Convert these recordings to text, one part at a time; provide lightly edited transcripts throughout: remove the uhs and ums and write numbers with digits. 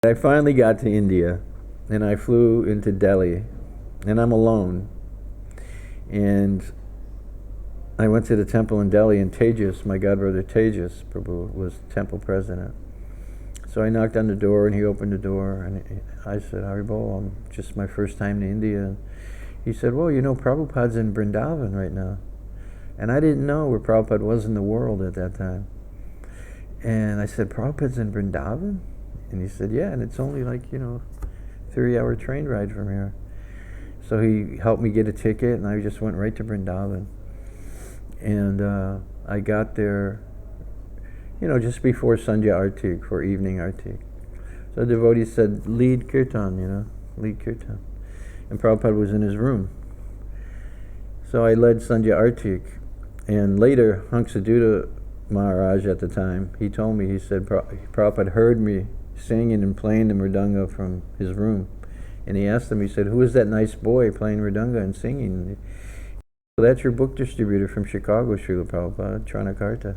I finally got to India, and I flew into Delhi, and I'm alone. And I went to the temple in Delhi, and Tejas, my godbrother Tejas Prabhu, was temple president. So I knocked on the door, and he opened the door, and I said, Haribol, I'm just my first time to India. He said, well, you know, Prabhupada's in Vrindavan right now. And I didn't know where Prabhupada was in the world at that time. And I said, Prabhupada's in Vrindavan? And he said, yeah, and it's only like, 3-hour train ride from here. So he helped me get a ticket, and I just went right to Vrindavan. And I got there, just before Sandhya Artik, for evening Artik. So the devotee said, lead kirtan, lead kirtan. And Prabhupada was in his room. So I led Sandhya Artik. And later, Hanksaduta Maharaj at the time, he told me, he said, Prabhupada heard me singing and playing the mridanga from his room. And he asked him, he said, who is that nice boy playing mridanga and singing? Well, that's your book distributor from Chicago, Srila Prabhupada, Tranakarta.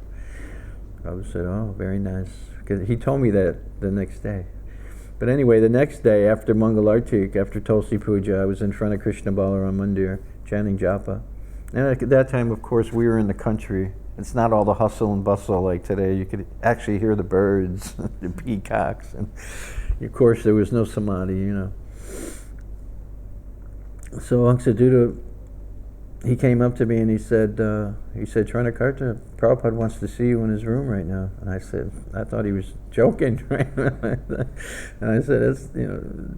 Prabhupada said, oh, very nice. Because he told me that the next day. But anyway, the next day, after Mangalartik, after Tulsi Puja, I was in front of Krishna Balaram Mandir, chanting japa. And at that time, of course, we were in the country. It's not all the hustle and bustle like today. You could actually hear the birds, the peacocks, and of course there was no samadhi, So Hanksaduta, he came up to me and he said, Tranakarta, Prabhupada wants to see you in his room right now. And I said, I thought he was joking, right? And I said,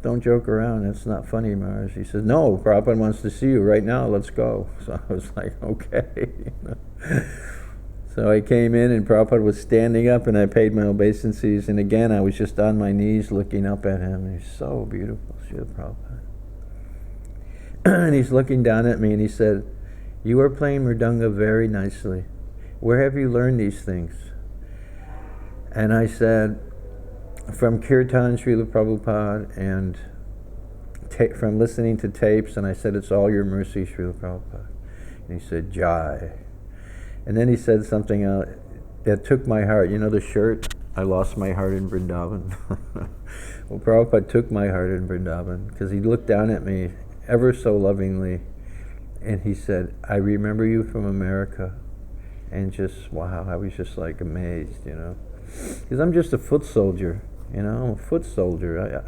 don't joke around. It's not funny, Maharaj. He said, no, Prabhupada wants to see you right now. Let's go. So I was like, okay. So I came in and Prabhupada was standing up and I paid my obeisances. And again, I was just on my knees looking up at him. And he's so beautiful, Srila Prabhupada. And he's looking down at me and he said, you are playing mridanga very nicely. Where have you learned these things? And I said, from Kirtan, Srila Prabhupada, and from listening to tapes. And I said, it's all your mercy, Srila Prabhupada. And he said, Jai. And then he said something that took my heart. The shirt, I lost my heart in Vrindavan. Well, Prabhupada took my heart in Vrindavan because he looked down at me ever so lovingly, and he said, I remember you from America. And just, wow, I was just like amazed, because I'm just a foot soldier, I'm a foot soldier.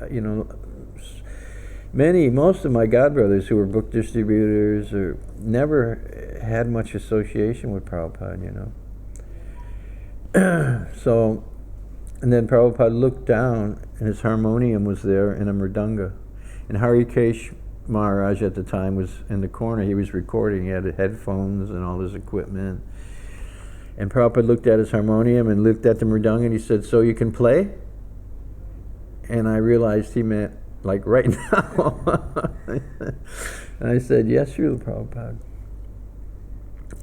Most of my godbrothers who were book distributors or never had much association with Prabhupada, So, and then Prabhupada looked down and his harmonium was there and a mridanga. And Harikesh Maharaj at the time was in the corner. He was recording. He had headphones and all his equipment. And Prabhupada looked at his harmonium and looked at the mridanga and he said, so you can play? And I realized he meant, like, right now. And I said, yes, Srila Prabhupada.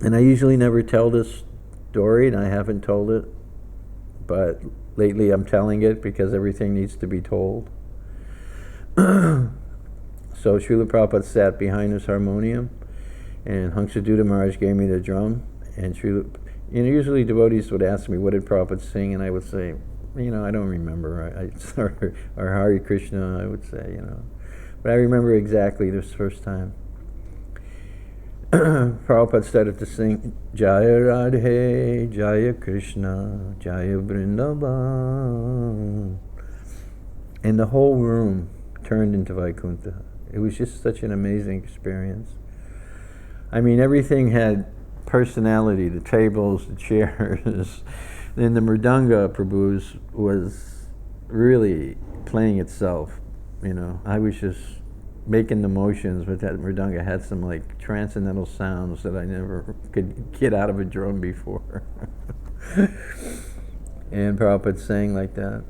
And I usually never tell this story, and I haven't told it. But lately I'm telling it because everything needs to be told. So Srila Prabhupada sat behind his harmonium, and Hanksaduta Maharaj gave me the drum, and usually devotees would ask me, what did Prabhupada sing? And I would say, I don't remember. Or Hare Krishna, I would say, But I remember exactly this first time. Prabhupada started to sing, Jaya Radhe, Jaya Krishna, Jaya Vrindavan. And the whole room turned into Vaikuntha. It was just such an amazing experience. I mean, everything had personality, the tables, the chairs. Then the mridanga Prabhu's was really playing itself, I was just making the motions, but that mridanga had some like transcendental sounds that I never could get out of a drum before. And Prabhupada sang like that.